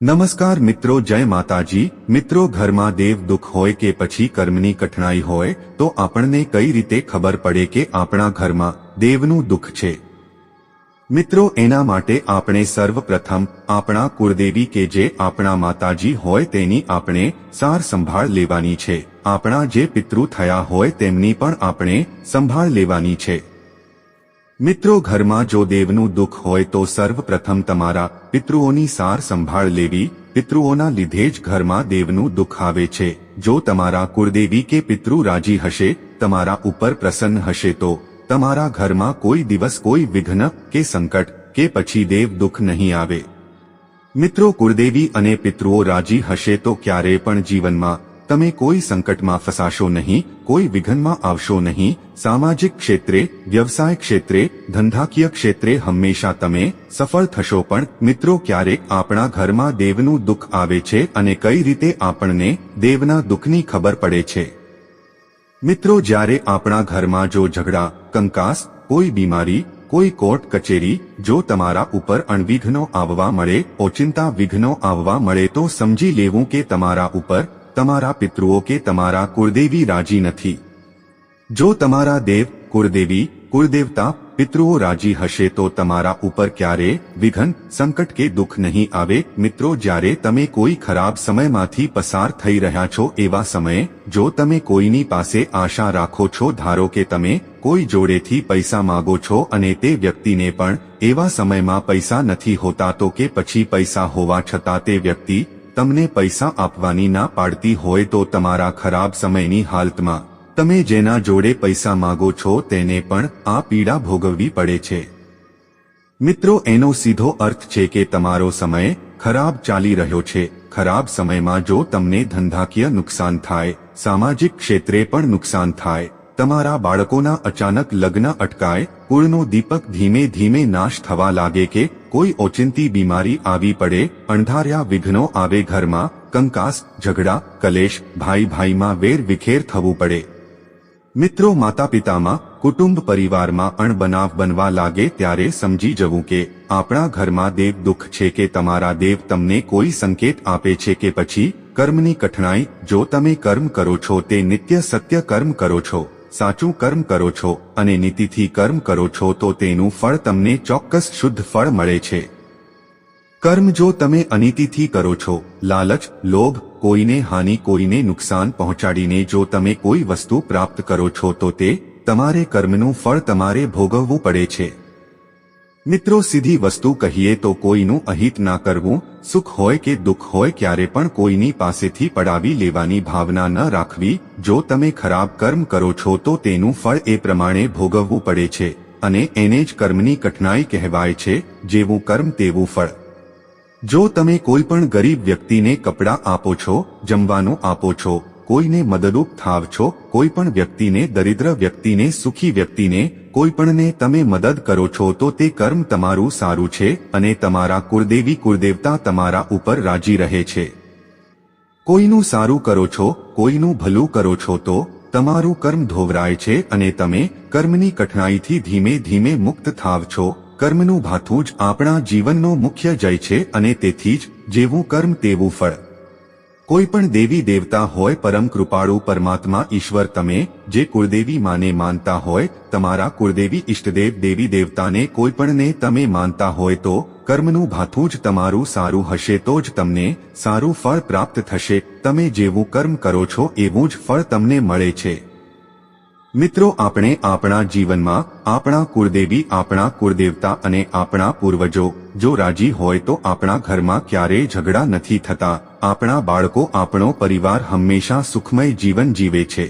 નમસ્કાર મિત્રો, જય માતાજી। મિત્રો, ઘરમાં દેવ દુઃખ હોય કે પછી કર્મની કઠણાઈ હોય તો આપણને કઈ રીતે ખબર પડે કે આપણા ઘરમાં દેવનું દુઃખ છે? મિત્રો, એના માટે આપણે સર્વપ્રથમ આપણા કુળદેવી કે જે આપણા માતાજી હોય તેની આપણે સાર સંભાળ લેવાની છે। આપણા જે પિતૃ થયા હોય તેમની પણ આપણે સંભાળ લેવાની છે। મિત્રો, ઘરમાં જો દેવનું દુઃખ હોય તો સર્વપ્રથમ તમારા પિતૃઓની સાર સંભાળ લેવી। પિતૃઓના લીધે જ ઘરમાં દેવનું દુઃખ આવે છે। જો તમારા કુળદેવી કે પિતૃ રાજી હશે, તમારા ઉપર પ્રસન્ન હશે તો તમારા ઘરમાં કોઈ દિવસ કોઈ વિઘ્ન કે સંકટ કે પછી દેવ દુઃખ નહીં આવે। મિત્રો, કુળદેવી અને પિતૃઓ રાજી હશે તો ક્યારે પણ જીવનમાં તમે કોઈ સંકટમાં ફસાશો નહીં, કોઈ વિઘ્નમાં આવશો નહીં। સામાજિક ક્ષેત્રે, વ્યવસાય ક્ષેત્રે, ધંધાકીય ક્ષેત્રે હંમેશા તમે સફળ થશો। પણ મિત્રો, ક્યારેક આપણા ઘરમાં દેવનું દુઃખ આવે છે અને કઈ રીતે આપણને દેવના દુઃખની ખબર પડે છે? મિત્રો, જ્યારે આપણા ઘરમાં જો ઝઘડા, કંકાસ, કોઈ બીમારી, કોઈ કોર્ટ કચેરી જો તમારા ઉપર અણવિઘ્નો આવવા મળે, ઓચિંતા વિઘ્નો આવવા મળે તો સમજી લેવું કે તમારા ઉપર તમારા પિતૃઓ કે તમારા કુળદેવી રાજી નથી। જો તમારા દેવ, કુળદેવી, કુળદેવતા, પિતૃઓ રાજી હશે તો તમારા ઉપર ક્યારે વિઘ્ન, સંકટ કે દુઃખ નહીં આવે। મિત્રો, જ્યારે તમે કોઈ ખરાબ સમયમાંથી પસાર થઈ રહ્યા છો એવા સમયે જો તમે કોઈની પાસે આશા રાખો છો, ધારો કે તમે કોઈ જોડેથી પૈસા માંગો છો અને તે વ્યક્તિને પણ એવા સમયમાં પૈસા નથી હોતા તો કે પછી પૈસા હોવા છતાં તે વ્યક્તિ તમને પૈસા આપવાની ના પાડતી હોય તો તમારા ખરાબ સમયની હાલતમાં તમે જેના જોડે પૈસા માંગો છો તેને પણ આ પીડા ભોગવવી પડે છે। મિત્રો, એનો સીધો અર્થ છે કે તમારો સમય ખરાબ ચાલી રહ્યો છે। ખરાબ સમયમાં જો તમને ધંધાકીય નુકસાન થાય, સામાજિક ક્ષેત્રે પણ નુકસાન થાય, તમારા બાળકોના અચાનક લગ્ન અટકાય, કુળનો દીપક ધીમે ધીમે નાશ થવા લાગે કે કોઈ ઓચિંતી બીમારી આવી પડે, અણધાર્યા વિઘ્નો આવે, ઘરમાં કંકાસ, ઝઘડા, કલેશ, ભાઈ ભાઈમાં વેર વિખેર થવું પડે। મિત્રો, માતા પિતામાં, કુટુંબ પરિવારમાં અણબનાવ બનવા લાગે ત્યારે સમજી જવું કે આપણા ઘરમાં દેવ દુઃખ છે કે તમારા દેવ તમને કોઈ સંકેત આપે છે કે પછી કર્મની કઠણાઈ। જો તમે કર્મ કરો છો તે નિત્ય સત્ય કર્મ કરો છો, સાચું કર્મ કરો છો અને નીતિથી કર્મ કરો છો તો તેનું ફળ તમને ચોક્કસ શુદ્ધ ફળ મળે છે। કર્મ જો તમે અનીતિથી કરો છો, લાલચ, લોભ, કોઈને હાનિ, કોઈને નુકસાન પહોંચાડીને જો તમે કોઈ વસ્તુ પ્રાપ્ત કરો છો તો તે તમારે કર્મનું ફળ તમારે ભોગવવું પડે છે। મિત્રો, સીધી વસ્તુ કહીએ તો કોઈનું અહિત ના કરવું, સુખ હોય કે દુઃખ હોય ક્યારે પણ કોઈની પાસેથી પડાવી લેવાની ભાવના ન રાખવી। જો તમે ખરાબ કર્મ કરો છો તો તેનું ફળ એ પ્રમાણે ભોગવવું પડે છે અને એને જ કર્મની કઠણાઈ કહેવાય છે। જેવું કર્મ તેવું ફળ। જો તમે કોઈ પણ ગરીબ વ્યક્તિને કપડાં આપો છો, જમવાનું આપો છો, કોઈને મદદરૂપ થાવ છો, કોઈ પણ વ્યક્તિને, દરિદ્ર વ્યક્તિને, સુખી વ્યક્તિને, કોઈ પણને તમે મદદ કરો છો તો તે કર્મ તમારું સારું છે અને તમારા કુળદેવી કુળદેવતા તમારા ઉપર રાજી રહે છે। કોઈનું સારું કરો છો, કોઈનું ભલું કરો છો તો તમારું કર્મ ધોવરાય છે અને તમે કર્મની કઠણાઈથી ધીમે ધીમે મુક્ત થાવ છો। કર્મનું ભાથું જ આપણા જીવનનો મુખ્ય જય છે અને તેથી જ જેવું કર્મ તેવું ફળ। કોઈ પણ દેવી દેવતા હોય, પરમ કૃપાળુ પરમાત્મા ઈશ્વર, તમે જે કુળદેવી માને માનતા હોય, તમારા કુળદેવી ઈષ્ટદેવ દેવી દેવતાને કોઈ પણને તમે માનતા હોય તો કર્મનું ભાથું જ તમારું સારું હશે તો જ તમને સારું ફળ પ્રાપ્ત થશે। તમે જેવું કર્મ કરો છો એવું જ ફળ તમને મળે છે। મિત્રો, આપણે આપણા જીવનમાં આપણા કુળદેવી, આપણા કુળદેવતા અને આપણા પૂર્વજો જો રાજી હોય તો આપણા ઘરમાં ક્યારેય ઝઘડા નથી થતા। આપણા બાળકો, આપણો પરિવાર હંમેશા સુખમય જીવન જીવે છે।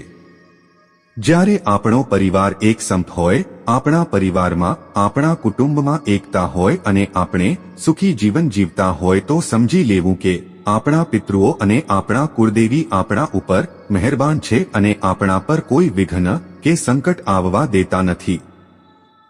જ્યારે આપણો પરિવાર એક સંપ હોય, આપણા પરિવારમાં, આપણા કુટુંબમાં એકતા હોય અને આપણે સુખી જીવન જીવતા હોય તો સમજી લેવું કે આપણા પિતૃઓ અને આપણા કુળદેવી આપણા ઉપર મહેરબાન છે અને આપણા પર કોઈ વિઘ્ન કે સંકટ આવવા દેતા નથી।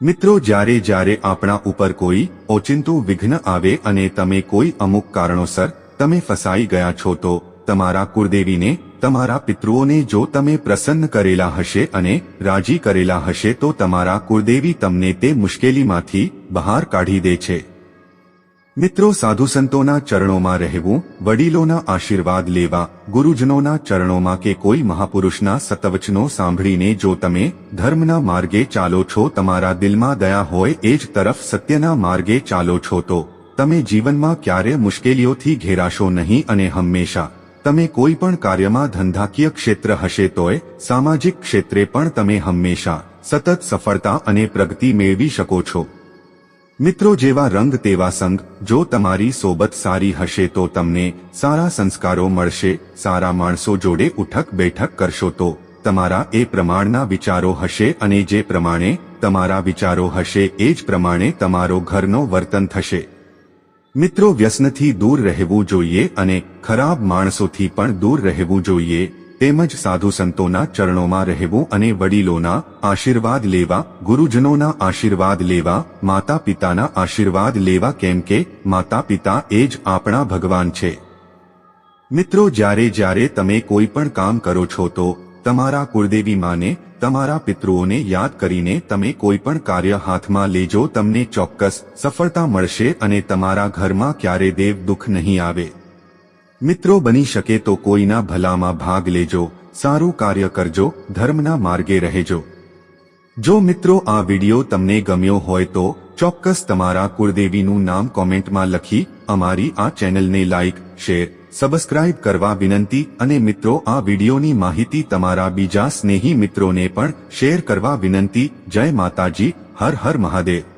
મિત્રો, જ્યારે જ્યારે આપણા ઉપર કોઈ ઓચિંતું વિઘ્ન આવે અને તમે કોઈ અમુક કારણોસર તમે ફસાઈ ગયા છો તો તમારા કુળદેવીને, તમારા પિતૃઓને જો તમે પ્રસન્ન કરેલા હશે અને રાજી કરેલા હશે તો તમારા કુળદેવી તમને તે મુશ્કેલીમાંથી બહાર કાઢી દે છે। મિત્રો, સાધુ સંતોના ચરણોમાં રહેવું, વડીલોના આશીર્વાદ લેવા, ગુરુજનોના ચરણોમાં કે કોઈ મહાપુરુષના સતવચનો સાંભળીને જો તમે ધર્મના માર્ગે ચાલો છો, તમારા દિલમાં દયા હોય એ જ તરફ સત્યના માર્ગે ચાલો છો તો તમે જીવનમાં ક્યારે મુશ્કેલીઓથી ઘેરાશો નહીં અને હંમેશા તમે કોઈ પણ કાર્યમાં ધંધાકીય ક્ષેત્ર હશે તોય સામાજિક ક્ષેત્રે પણ તમે હંમેશા સતત સફળતા અને પ્રગતિ મેળવી શકો છો. મિત્રો, જેવા રંગ તેવા સંગ. જો તમારી સોબત સારી હશે તો તમને સારા સંસ્કારો મળશે. સારા માણસો જોડે ઉઠક બેઠક કરશો તો તમારા એ પ્રમાણના વિચારો હશે અને જે પ્રમાણે તમારા વિચારો હશે એ જ પ્રમાણે તમારો ઘરનો વર્તન થશે. મિત્રો, વ્યસનથી દૂર રહેવું જોઈએ અને ખરાબ માણસોથી પણ દૂર રહેવું જોઈએ. તેમજ સાધુ સંતોના ચરણોમાં રહેવું અને વડીલોના આશીર્વાદ લેવા, ગુરુજનોના આશીર્વાદ લેવા, માતા પિતાના આશીર્વાદ લેવા, કેમ કે માતા પિતા એ જ આપણા ભગવાન છે. મિત્રો, જ્યારે તમે કોઈ પણ કામ કરો છો તો તમારા કુળદેવી માને, તમારા પિતૃઓને યાદ કરીને તમે કોઈ પણ કાર્ય હાથમાં લેજો. તમને ચોક્કસ સફળતા મળશે અને તમારા ઘરમાં ક્યારે દેવ દુઃખ નહીં આવે. મિત્રો, બની શકે તો કોઈના ભલામાં ભાગ લેજો, સારું કાર્ય કરજો, ધર્મના માર્ગે રહેજો. જો મિત્રો આ વિડિયો તમને ગમ્યો હોય તો ચોક્કસ તમારા કુળદેવીનું નામ કોમેન્ટમાં લખી અમારી આ ચેનલને લાઇક, શેર, સબસ્ક્રાઇબ કરવા વિનંતી. અને મિત્રો, આ વિડિયોની માહિતી તમારા બીજા સ્નેહી મિત્રોને પણ શેર કરવા વિનંતી. જય માતાજી. હર હર મહાદેવ.